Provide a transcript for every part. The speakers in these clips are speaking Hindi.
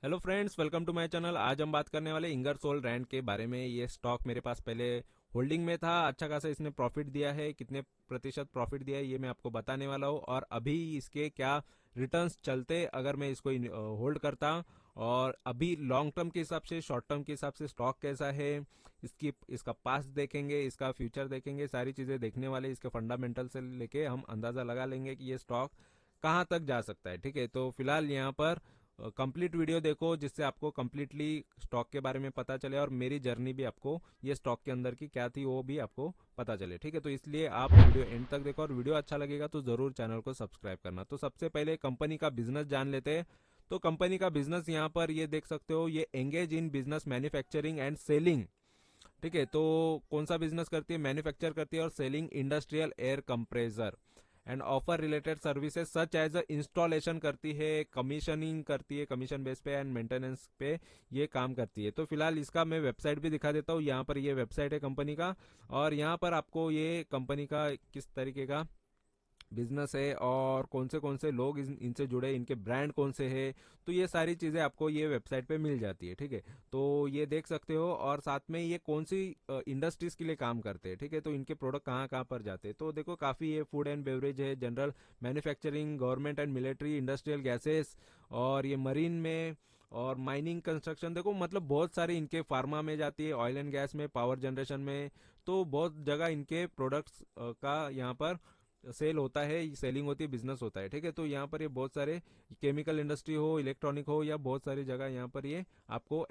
Hello friends, welcome to my channel. आज हम बात करने वाले इंगरसोल रैंड के बारे में। ये स्टॉक मेरे पास पहले होल्डिंग में था, अच्छा खासा इसने प्रॉफिट दिया है। कितने प्रतिशत प्रॉफिट दिया है ये मैं आपको बताने वाला हूँ, और अभी इसके क्या रिटर्न्स चलते अगर मैं इसको होल्ड करता, और अभी लॉन्ग टर्म के हिसाब से, शॉर्ट टर्म के हिसाब से स्टॉक कैसा है, इसका पास्ट देखेंगे, इसका फ्यूचर देखेंगे, सारी चीज़ें देखने वाले। इसके फंडामेंटल से लेके हम अंदाज़ा लगा लेंगे कि ये स्टॉक कहाँ तक जा सकता है। ठीक है, तो फिलहाल यहाँ पर कंप्लीट वीडियो देखो, जिससे आपको कंप्लीटली स्टॉक के बारे में पता चले, और मेरी जर्नी भी आपको ये स्टॉक के अंदर की क्या थी वो भी आपको पता चले। ठीक है, तो इसलिए आप वीडियो एंड तक देखो, और वीडियो अच्छा लगेगा तो जरूर चैनल को सब्सक्राइब करना। तो सबसे पहले कंपनी का बिजनेस जान लेते हैं। तो कंपनी का बिजनेस यहाँ पर ये देख सकते हो, ये engage in business manufacturing and selling. ठीक है, तो कौन सा बिजनेस करती है? मैन्युफैक्चर करती है और selling industrial air compressor and offer related services such as installation करती है, कमीशनिंग करती है, कमीशन बेस पे एंड मेंटेनेंस पे ये काम करती है। तो फिलहाल इसका मैं वेबसाइट भी दिखा देता हूँ। यहाँ पर ये वेबसाइट है कंपनी का, और यहाँ पर आपको ये कंपनी का किस तरीके का बिजनेस है और कौन से लोग इनसे जुड़े, इनके ब्रांड कौन से हैं, तो ये सारी चीज़ें आपको ये वेबसाइट पे मिल जाती है। ठीक है, तो ये देख सकते हो, और साथ में ये कौन सी इंडस्ट्रीज के लिए काम करते हैं। ठीक है, तो इनके प्रोडक्ट कहाँ कहाँ पर जाते हैं, तो देखो काफ़ी ये फूड एंड बेवरेज है, general manufacturing, government and military, industrial gases, और ये मरीन में, और माइनिंग कंस्ट्रक्शन। देखो मतलब बहुत सारी इनके फार्मा में जाती है, ऑयल एंड गैस में, पावर जनरेशन में, तो बहुत जगह इनके प्रोडक्ट्स का यहाँ पर सेल होता है, सेलिंग होती है, बिजनेस होता है। ठीक है, तो यहाँ पर ये बहुत सारे केमिकल इंडस्ट्री हो, इलेक्ट्रॉनिक हो, या बहुत सारी जगह यहाँ पर ये आपको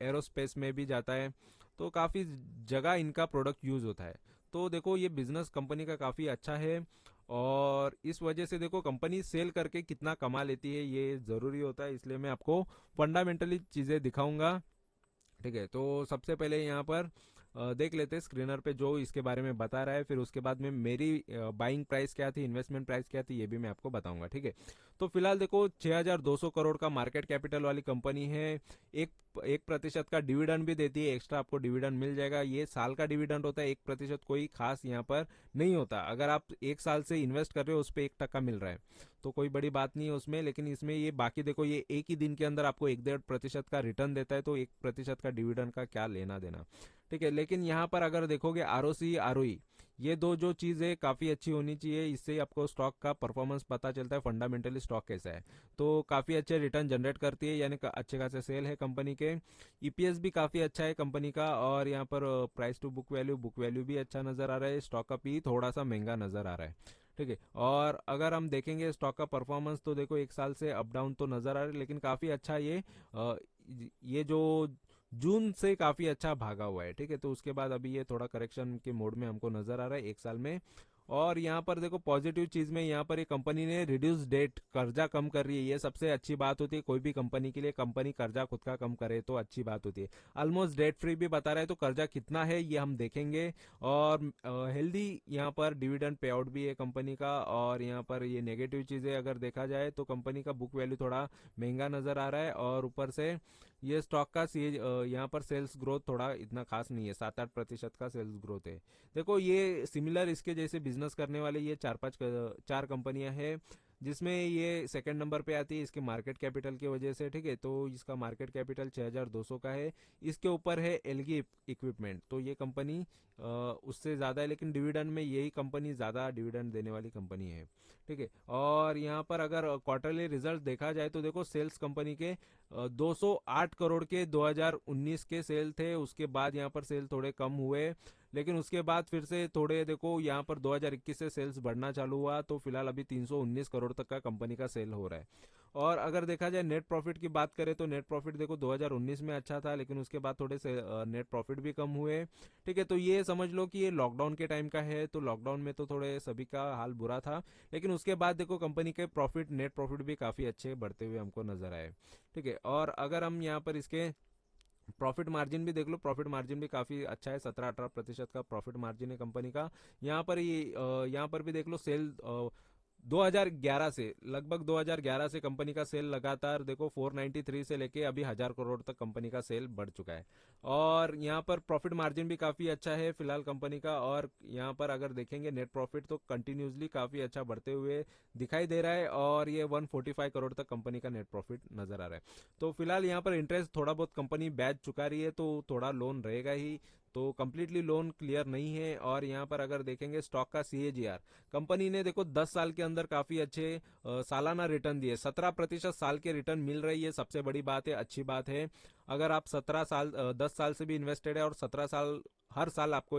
एरोस्पेस में भी जाता है। तो काफ़ी जगह इनका प्रोडक्ट यूज होता है। तो देखो ये बिजनेस कंपनी का काफ़ी अच्छा है, और इस वजह से देखो कंपनी सेल करके कितना कमा लेती है ये ज़रूरी होता है, इसलिए मैं आपको फंडामेंटली चीज़ें दिखाऊंगा। ठीक है, तो सबसे पहले यहाँ पर देख लेते हैं स्क्रीनर पे जो इसके बारे में बता रहा है, फिर उसके बाद में मेरी बाइंग प्राइस क्या थी, इन्वेस्टमेंट प्राइस क्या थी, ये भी मैं आपको बताऊंगा। ठीक है, तो फिलहाल देखो 6200 करोड़ का मार्केट कैपिटल वाली कंपनी है। एक 1% का डिविडेंड भी देती है, एक्स्ट्रा आपको डिविडेंड मिल जाएगा। ये साल का डिविडेंड होता है, 1% कोई खास यहाँ पर नहीं होता। अगर आप एक साल से इन्वेस्ट कर रहे हो उस पर 1% मिल रहा है तो कोई बड़ी बात नहीं है उसमें, लेकिन इसमें ये बाकी देखो, ये एक ही दिन के अंदर आपको 1-1.5% का रिटर्न देता है, तो 1% का डिविडेंड का क्या लेना देना। ठीक है, लेकिन यहाँ पर अगर देखोगे आरओसी आरओई, ये दो जो चीज़ है काफ़ी अच्छी होनी चाहिए, इससे आपको स्टॉक का परफॉर्मेंस पता चलता है, फंडामेंटली स्टॉक कैसा है। तो काफ़ी अच्छे रिटर्न जनरेट करती है, यानी अच्छे खासे सेल है कंपनी के। ईपीएस भी काफ़ी अच्छा है कंपनी का, और यहाँ पर प्राइस टू बुक वैल्यू भी अच्छा नज़र आ रहा है। स्टॉक का पी थोड़ा सा महंगा नज़र आ रहा है। ठीक है, और अगर हम देखेंगे स्टॉक का परफॉर्मेंस, तो देखो एक साल से अप डाउन तो नज़र आ रहा है, लेकिन काफ़ी अच्छा ये जो जून से काफ़ी अच्छा भागा हुआ है। ठीक है, तो उसके बाद अभी ये थोड़ा करेक्शन के मोड में हमको नज़र आ रहा है एक साल में। और यहाँ पर देखो पॉजिटिव चीज़ में, यहाँ पर ये कंपनी ने रिड्यूस डेट, कर्जा कम कर रही है, ये सबसे अच्छी बात होती है कोई भी कंपनी के लिए। कंपनी कर्जा खुद का कम करे तो अच्छी बात होती है। ऑलमोस्ट डेट फ्री भी बता रहा है, तो कर्जा कितना है ये हम देखेंगे। और हेल्दी यहाँ पर डिविडेंड पे आउट भी है कंपनी का। और यहाँ पर ये नेगेटिव चीज़ें अगर देखा जाए तो कंपनी का बुक वैल्यू थोड़ा महंगा नज़र आ रहा है, और ऊपर से ये स्टॉक का यहाँ पर सेल्स ग्रोथ थोड़ा इतना खास नहीं है, 7-8% का सेल्स ग्रोथ है। देखो ये सिमिलर इसके जैसे बिजनेस करने वाले ये चार कंपनियां हैं, जिसमें ये सेकंड नंबर पे आती है इसके मार्केट कैपिटल की वजह से। ठीक है, तो इसका मार्केट कैपिटल 6200 का है। इसके ऊपर है एलगी इक्विपमेंट, तो ये कंपनी उससे ज़्यादा है, लेकिन डिविडेंड में यही कंपनी ज़्यादा डिविडेंड देने वाली कंपनी है। ठीक है, और यहाँ पर अगर क्वार्टरली रिजल्ट देखा जाए तो देखो सेल्स कंपनी के 208 करोड़ के 2019 के सेल थे। उसके बाद यहाँ पर सेल थोड़े कम हुए, लेकिन उसके बाद फिर से थोड़े देखो यहाँ पर 2021 से सेल्स बढ़ना चालू हुआ, तो फिलहाल अभी 319 करोड़ तक का कंपनी का सेल हो रहा है। और अगर देखा जाए नेट प्रॉफिट की बात करें, तो नेट प्रॉफिट देखो 2019 में अच्छा था, लेकिन उसके बाद थोड़े से नेट प्रॉफिट भी कम हुए। ठीक है, तो ये समझ लो कि ये लॉकडाउन के टाइम का है, तो लॉकडाउन में तो थोड़े सभी का हाल बुरा था, लेकिन उसके बाद देखो कंपनी के प्रॉफिट, नेट प्रॉफिट भी काफ़ी अच्छे बढ़ते हुए हमको नजर आए। ठीक है, और अगर हम यहाँ पर इसके प्रॉफिट मार्जिन भी देख लो, प्रॉफिट मार्जिन भी काफ़ी अच्छा है, 17-18% का प्रॉफिट मार्जिन है कंपनी का। यहाँ पर भी देख लो सेल 2011 से, लगभग 2011 से कंपनी का सेल लगातार देखो 493 से लेके अभी 1000 करोड़ तक कंपनी का सेल बढ़ चुका है। और यहाँ पर प्रॉफिट मार्जिन भी काफ़ी अच्छा है फिलहाल कंपनी का। और यहाँ पर अगर देखेंगे नेट प्रॉफिट तो कंटिन्यूसली काफ़ी अच्छा बढ़ते हुए दिखाई दे रहा है, और ये 145 करोड़ तक कंपनी का नेट प्रॉफिट नजर आ रहा है। तो फिलहाल यहाँ पर इंटरेस्ट थोड़ा बहुत कंपनी बैच चुका रही है, तो थोड़ा लोन रहेगा ही, तो कंप्लीटली लोन क्लियर नहीं है। और यहाँ पर अगर देखेंगे स्टॉक का सीएजीआर, कंपनी ने देखो 10 साल के अंदर काफी अच्छे सालाना रिटर्न दिए, 17% साल के रिटर्न मिल रही है, सबसे बड़ी बात है, अच्छी बात है। अगर आप 10 साल से भी इन्वेस्टेड है और 17 साल हर साल आपको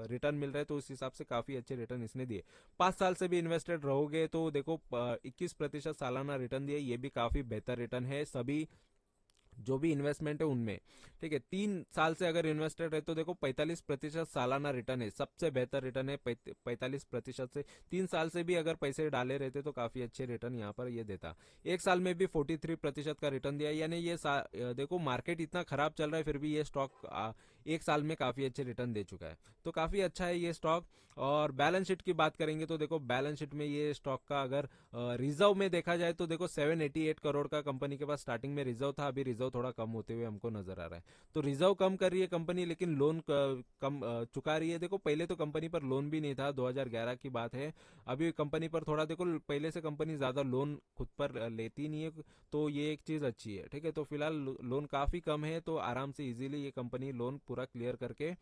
रिटर्न मिल रहा है, तो उस हिसाब से काफी अच्छे रिटर्न इसने दिए। 5 साल से भी इन्वेस्टेड रहोगे तो देखो 21% सालाना रिटर्न दिए, ये भी काफी बेहतर रिटर्न है सभी जो भी इन्वेस्टमेंट है उनमें। ठीक है, 3 साल से अगर इन्वेस्टेड है तो देखो 45% सालाना रिटर्न है, सबसे बेहतर रिटर्न है 45% से। 3 साल से भी अगर पैसे डाले रहते तो काफी अच्छे रिटर्न यहाँ पर ये देता। एक साल में भी 43% का रिटर्न दिया, यानी ये देखो मार्केट इतना खराब चल रहा है फिर भी ये स्टॉक एक साल में काफी अच्छे रिटर्न दे चुका है, तो काफी अच्छा है ये स्टॉक। और बैलेंस शीट की बात करेंगे तो देखो बैलेंस शीट में ये स्टॉक का अगर रिजर्व में देखा जाए तो देखो 788 करोड़ का कंपनी के पास स्टार्टिंग में रिजर्व था, अभी रिजर्व थोड़ा कम होते हुए हमको नजर आ रहा है। तो रिजर्व कम कर रही है कंपनी, लेकिन लोन कम चुका रही है। देखो पहले तो कंपनी पर लोन भी नहीं था, 2011 की बात है। अभी कंपनी पर थोड़ा देखो, पहले से कंपनी ज्यादा लोन खुद पर लेती नहीं है, तो ये एक चीज अच्छी है। ठीक है, तो फिलहाल लोन काफी कम है, तो आराम से इजीली ये कंपनी लोन पूरा क्लियर करके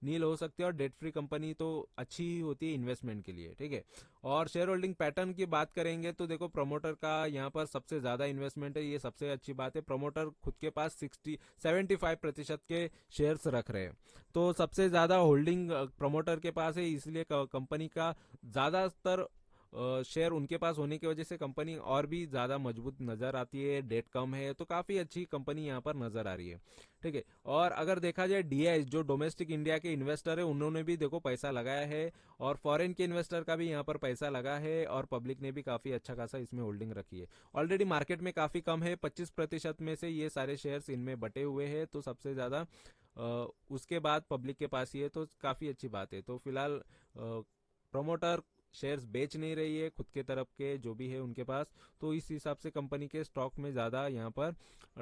नील हो सकती है। और डेट फ्री कंपनी तो अच्छी ही होती है इन्वेस्टमेंट के लिए। ठीक है, और शेयर होल्डिंग पैटर्न की बात करेंगे तो देखो प्रमोटर का यहाँ पर सबसे ज्यादा इन्वेस्टमेंट है, ये सबसे अच्छी बात है। प्रमोटर खुद के पास 75% के शेयर्स रख रहे हैं, तो सबसे ज्यादा होल्डिंग प्रमोटर के पास है, इसलिए कंपनी का ज्यादातर शेयर उनके पास होने की वजह से कंपनी और भी ज्यादा मजबूत नजर आती है, डेट कम है, तो काफी अच्छी कंपनी यहाँ पर नजर आ रही है। ठीक है, और अगर देखा जाए डीआई जो डोमेस्टिक इंडिया के इन्वेस्टर है उन्होंने भी देखो पैसा लगाया है, और फॉरेन के इन्वेस्टर का भी यहाँ पर पैसा लगा है, और पब्लिक ने भी काफी अच्छा खासा इसमें होल्डिंग रखी है। ऑलरेडी मार्केट में काफी कम है, 25% में से ये सारे शेयर्स इनमें बटे हुए हैं, तो सबसे ज्यादा उसके बाद पब्लिक के पास ही है, तो काफी अच्छी बात है। तो फिलहाल प्रमोटर शेयर्स बेच नहीं रही है खुद के तरफ के जो भी है उनके पास, तो इस हिसाब से कंपनी के स्टॉक में ज़्यादा यहाँ पर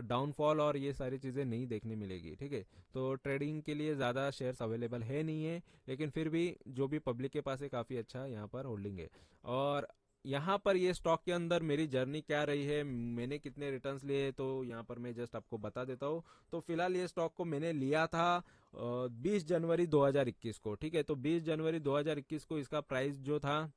डाउनफॉल और ये सारी चीज़ें नहीं देखने मिलेगी। ठीक है, तो ट्रेडिंग के लिए ज़्यादा शेयर्स अवेलेबल है नहीं है, लेकिन फिर भी जो भी पब्लिक के पास है काफ़ी अच्छा यहाँ पर होल्डिंग है। और यहाँ पर ये स्टॉक के अंदर मेरी जर्नी क्या रही है, मैंने कितने रिटर्न्स लिए, तो यहाँ पर मैं जस्ट आपको बता देता हूँ। तो फिलहाल ये स्टॉक को मैंने लिया था 20 जनवरी 2021 को। ठीक है, तो 20 जनवरी 2021 को इसका प्राइस जो था,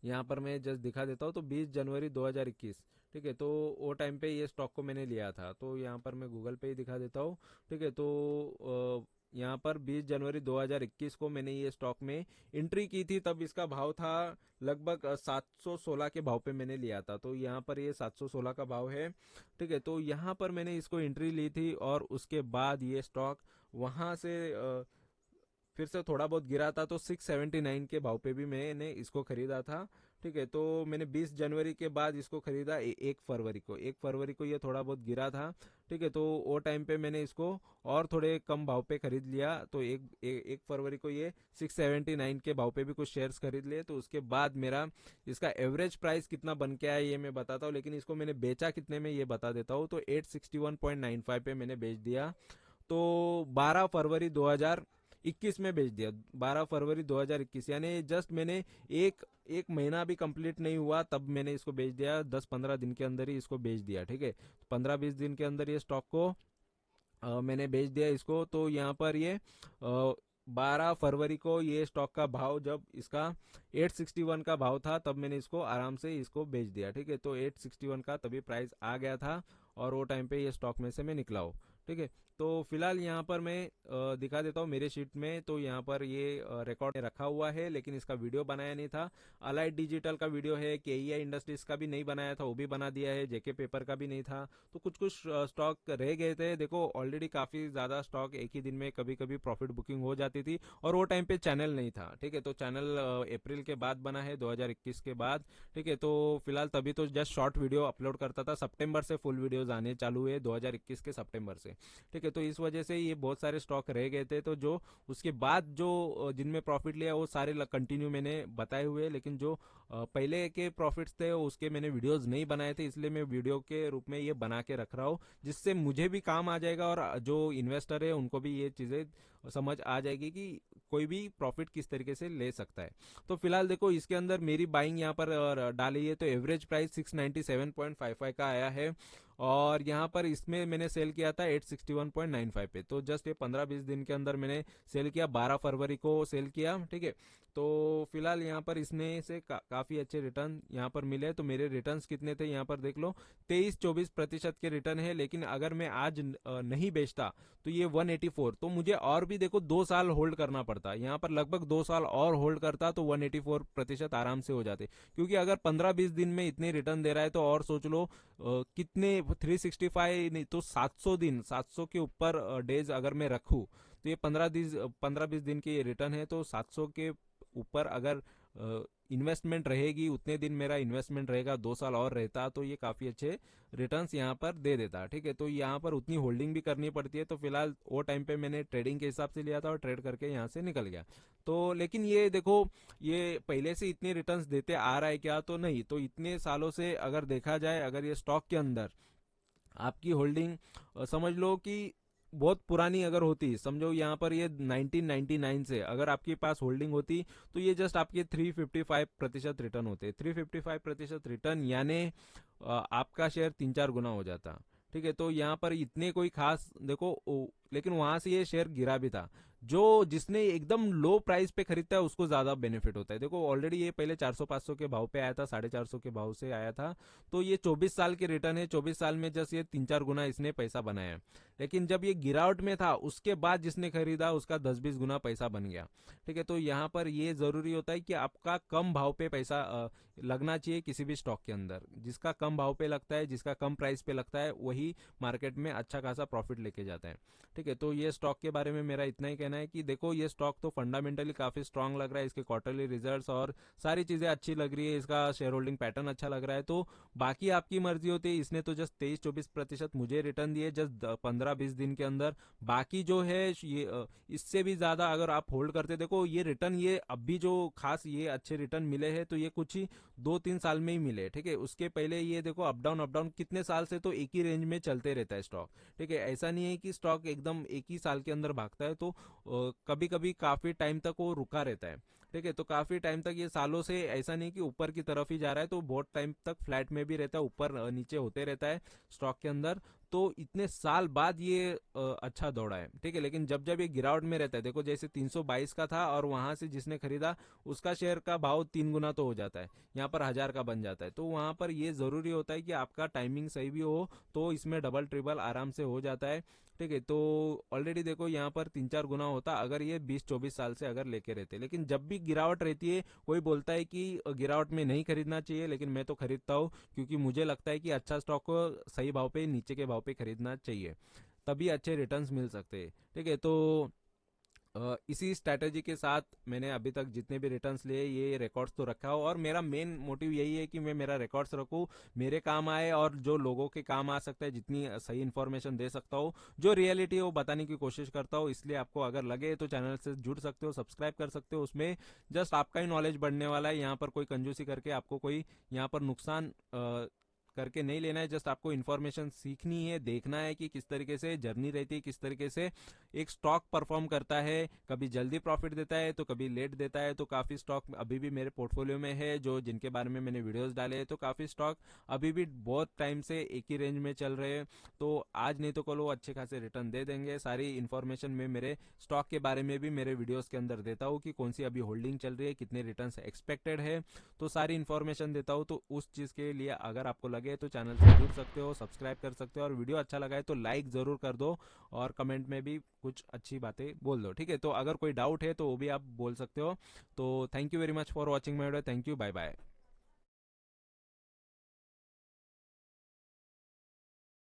यहाँ पर मैं जस्ट दिखा देता हूँ, तो 20 जनवरी 2021। ठीक है, तो वो टाइम पे ये स्टॉक को मैंने लिया था, तो यहाँ पर मैं गूगल पे ही दिखा देता हूँ। ठीक है, तो यहाँ पर 20 जनवरी 2021 को मैंने ये स्टॉक में एंट्री की थी, तब इसका भाव था लगभग 716 के भाव पे मैंने लिया था, तो यहाँ पर ये 716 का भाव है। ठीक है, तो यहाँ पर मैंने इसको एंट्री ली थी, और उसके बाद ये स्टॉक वहाँ से फिर से थोड़ा बहुत गिरा था, तो 679 के भाव पे भी मैंने इसको खरीदा था। ठीक है, तो मैंने 20 जनवरी के बाद इसको खरीदा 1 फरवरी को ये थोड़ा बहुत गिरा था। ठीक है, तो वो टाइम पे मैंने इसको और थोड़े कम भाव पे खरीद लिया, तो 1 फरवरी को ये 679 के भाव पे भी कुछ शेयर्स खरीद लिए। तो उसके बाद मेरा इसका एवरेज प्राइस कितना बन के आया ये मैं बताता हूँ, लेकिन इसको मैंने बेचा कितने में ये बता देता हूँ। तो 861.95 पे मैंने बेच दिया, तो 12 फरवरी 2021 में बेच दिया। 12 फरवरी 2021, यानी जस्ट मैंने एक एक महीना भी कंप्लीट नहीं हुआ तब मैंने इसको बेच दिया, 10-15 दिन के अंदर ही इसको बेच दिया। ठीक है, 15-20 दिन के अंदर ये स्टॉक को मैंने बेच दिया इसको। तो यहाँ पर ये 12 फरवरी को ये स्टॉक का भाव जब इसका 861 का भाव था, तब मैंने इसको आराम से इसको बेच दिया। ठीक है, तो 861 का तभी प्राइस आ गया था, और वो टाइम पे ये स्टॉक में से मैं निकला हूँ। ठीक है, तो फिलहाल यहाँ पर मैं दिखा देता हूँ मेरे शीट में, तो यहाँ पर ये रिकॉर्ड रखा हुआ है, लेकिन इसका वीडियो बनाया नहीं था। अलाइड डिजिटल का वीडियो है, केईआई इंडस्ट्रीज का भी नहीं बनाया था, वो भी बना दिया है, जेके पेपर का भी नहीं था, तो कुछ कुछ स्टॉक रह गए थे। देखो ऑलरेडी काफी ज्यादा स्टॉक एक ही दिन में कभी कभी प्रॉफिट बुकिंग हो जाती थी, और वो टाइम पे चैनल नहीं था। ठीक है, तो चैनल अप्रैल के बाद बना है, 2021 के बाद। ठीक है, तो फिलहाल तभी तो जस्ट शॉर्ट वीडियो अपलोड करता था, सितंबर से फुल वीडियोज आने चालू हुए 2021 के सितंबर से। से। ठीक है, तो इस वजह से ये बहुत सारे स्टॉक रह गए थे, तो जो उसके बाद जो जिनमें प्रॉफिट लिया वो सारे कंटिन्यू मैंने बताए हुए, लेकिन जो पहले के प्रॉफिट्स थे उसके मैंने वीडियोस नहीं बनाए थे, इसलिए मैं वीडियो के रूप में ये बना के रख रहा हूँ, जिससे मुझे भी काम आ जाएगा और जो इन्वेस्टर है उनको भी ये चीज़ें समझ आ जाएगी कि कोई भी प्रॉफिट किस तरीके से ले सकता है। तो फिलहाल देखो इसके अंदर मेरी बाइंग यहाँ पर डाली है, तो एवरेज प्राइस 697.55 का आया है, और यहाँ पर इसमें मैंने सेल किया था 861.95 पे। तो जस्ट ये 15-20 दिन के अंदर मैंने सेल किया, 12 फरवरी को सेल किया। ठीक है, तो फिलहाल यहाँ पर इसने से काफ़ी अच्छे रिटर्न यहाँ पर मिले। तो मेरे रिटर्न्स कितने थे यहाँ पर देख लो, 23-24% के रिटर्न है, लेकिन अगर मैं आज नहीं बेचता तो ये 184, तो मुझे और भी देखो 2 साल होल्ड करना पड़ता। यहाँ पर लगभग 2 साल और होल्ड करता तो 184% आराम से हो जाते, क्योंकि अगर 15-20 दिन में इतने रिटर्न दे रहा है तो और सोच लो कितने 365 नहीं तो 700 दिन, 700 के ऊपर डेज अगर मैं रखूँ तो ये 15-20 दिन की रिटर्न है, तो 700 के ऊपर अगर इन्वेस्टमेंट रहेगी, उतने दिन मेरा इन्वेस्टमेंट रहेगा, 2 साल और रहता तो ये काफ़ी अच्छे रिटर्न्स यहाँ पर दे देता। ठीक है, तो यहाँ पर उतनी होल्डिंग भी करनी पड़ती है, तो फिलहाल वो टाइम पे मैंने ट्रेडिंग के हिसाब से लिया था और ट्रेड करके यहाँ से निकल गया। तो लेकिन ये देखो, ये पहले से इतने रिटर्न्स देते आ रहा है क्या, तो नहीं, तो इतने सालों से अगर देखा जाए, अगर ये स्टॉक के अंदर आपकी होल्डिंग समझ लो कि बहुत पुरानी अगर होती, समझो यहाँ पर ये 1999 से अगर आपके पास होल्डिंग होती, तो ये जस्ट आपके 355% रिटर्न होते। 355% रिटर्न यानी आपका शेयर 3-4 गुना हो जाता। ठीक है, तो यहाँ पर इतने कोई खास देखो लेकिन वहां से ये शेयर गिरा भी था। जो जिसने एकदम लो प्राइस पे खरीदता है उसको ज्यादा बेनिफिट होता है। देखो ऑलरेडी ये पहले 400-500 के भाव पे आया था, 450 के भाव से आया था, तो ये 24 साल के रिटर्न है, 24 साल में जस्ट ये 3-4 गुना इसने पैसा बनाया। लेकिन जब ये गिरावट में था उसके बाद जिसने खरीदा उसका 10-20 गुना पैसा बन गया। ठीक है, तो यहाँ पर ये जरूरी होता है कि आपका कम भाव पे पैसा लगना चाहिए किसी भी स्टॉक के अंदर। जिसका कम भाव पे लगता है, जिसका कम प्राइस पे लगता है, वही मार्केट में अच्छा खासा प्रॉफिट लेके जाता है। ठीक है, तो ये स्टॉक के बारे में मेरा इतना ही कहना है कि देखो ये स्टॉक तो फंडामेंटली काफी स्ट्रांग लग रहा है, इसके क्वार्टरली रिजल्ट्स और सारी चीजें अच्छी लग रही है, इसका शेयर होल्डिंग पैटर्न अच्छा लग रहा है। तो बाकी आपकी मर्जी होती है। इसने तो जस्ट 23-24% मुझे रिटर्न दिए जस्ट 15-20 दिन के अंदर। बाकी जो है ये इससे भी ज्यादा अगर आप होल्ड करते, देखो ये रिटर्न, ये अभी जो खास ये अच्छे रिटर्न मिले हैं तो ये कुछ ही 2-3 साल में ही मिले। ठीक है, उसके पहले ये देखो अप डाउन कितने साल से तो एक ही रेंज में चलते रहता है स्टॉक। ठीक है, ऐसा नहीं है कि स्टॉक एकदम एक ही साल के अंदर भागता है, तो कभी कभी काफी टाइम तक वो रुका रहता है। ठीक है, तो काफी टाइम तक ये सालों से ऐसा नहीं कि ऊपर की तरफ ही जा रहा है, तो बहुत टाइम तक फ्लैट में भी रहता है, ऊपर नीचे होते रहता है स्टॉक के अंदर। तो इतने साल बाद ये अच्छा दौड़ा है। ठीक है, लेकिन जब जब ये गिरावट में रहता है, देखो जैसे 322 का था और वहां से जिसने खरीदा उसका शेयर का भाव 3 गुना तो हो जाता है, यहाँ पर 1000 का बन जाता है। तो वहां पर ये जरूरी होता है कि आपका टाइमिंग सही भी हो, तो इसमें डबल ट्रिपल आराम से हो जाता है। ठीक है, तो ऑलरेडी देखो यहाँ पर 3-4 गुना होता अगर ये 20-24 साल से अगर लेके रहते। लेकिन जब भी गिरावट रहती है, कोई बोलता है कि गिरावट में नहीं खरीदना चाहिए, लेकिन मैं तो खरीदता हूँ, क्योंकि मुझे लगता है कि अच्छा स्टॉक को सही भाव पे, नीचे के भाव पे खरीदना चाहिए, तभी अच्छे रिटर्न्स मिल सकते हैं। ठीक है, तो इसी स्ट्रैटेजी के साथ मैंने अभी तक जितने भी रिटर्न्स लिए ये रिकॉर्ड्स तो रखा हो, और मेरा मेन मोटिव यही है कि मैं मेरा रिकॉर्ड्स रखूं, मेरे काम आए और जो लोगों के काम आ सकता है, जितनी सही इन्फॉर्मेशन दे सकता हूँ, जो रियलिटी है वो बताने की कोशिश करता हूँ। इसलिए आपको अगर लगे तो चैनल से जुड़ सकते हो, सब्सक्राइब कर सकते हो, उसमें जस्ट आपका ही नॉलेज बढ़ने वाला है। यहाँ पर कोई कंजूसी करके आपको कोई यहाँ पर नुकसान करके नहीं लेना है, जस्ट आपको इन्फॉर्मेशन सीखनी है, देखना है कि किस तरीके से जर्नी रहती है, किस तरीके से एक स्टॉक परफॉर्म करता है, कभी जल्दी प्रॉफिट देता है तो कभी लेट देता है। तो काफी स्टॉक अभी भी मेरे पोर्टफोलियो में है जो जिनके बारे में मैंने वीडियोस डाले हैं, तो काफी स्टॉक अभी भी बहुत टाइम से एक ही रेंज में चल रहे हैं, तो आज नहीं तो कल वो अच्छे खासे रिटर्न दे देंगे। सारी इन्फॉर्मेशन में मेरे स्टॉक के बारे में भी मेरे वीडियोस के अंदर देता हूँ कि कौन सी अभी होल्डिंग चल रही है, कितने रिटर्न एक्सपेक्टेड है, तो सारी इन्फॉर्मेशन देता हूँ। तो उस चीज के लिए अगर आपको लगे तो चैनल से जुड़ सकते हो, सब्सक्राइब कर सकते हो, और वीडियो अच्छा लगा है तो लाइक जरूर कर दो, और कमेंट में भी कुछ अच्छी बातें बोल दो। ठीक है, तो अगर कोई डाउट है तो वो भी आप बोल सकते हो। तो thank you very much for watching my video, thank you, bye bye.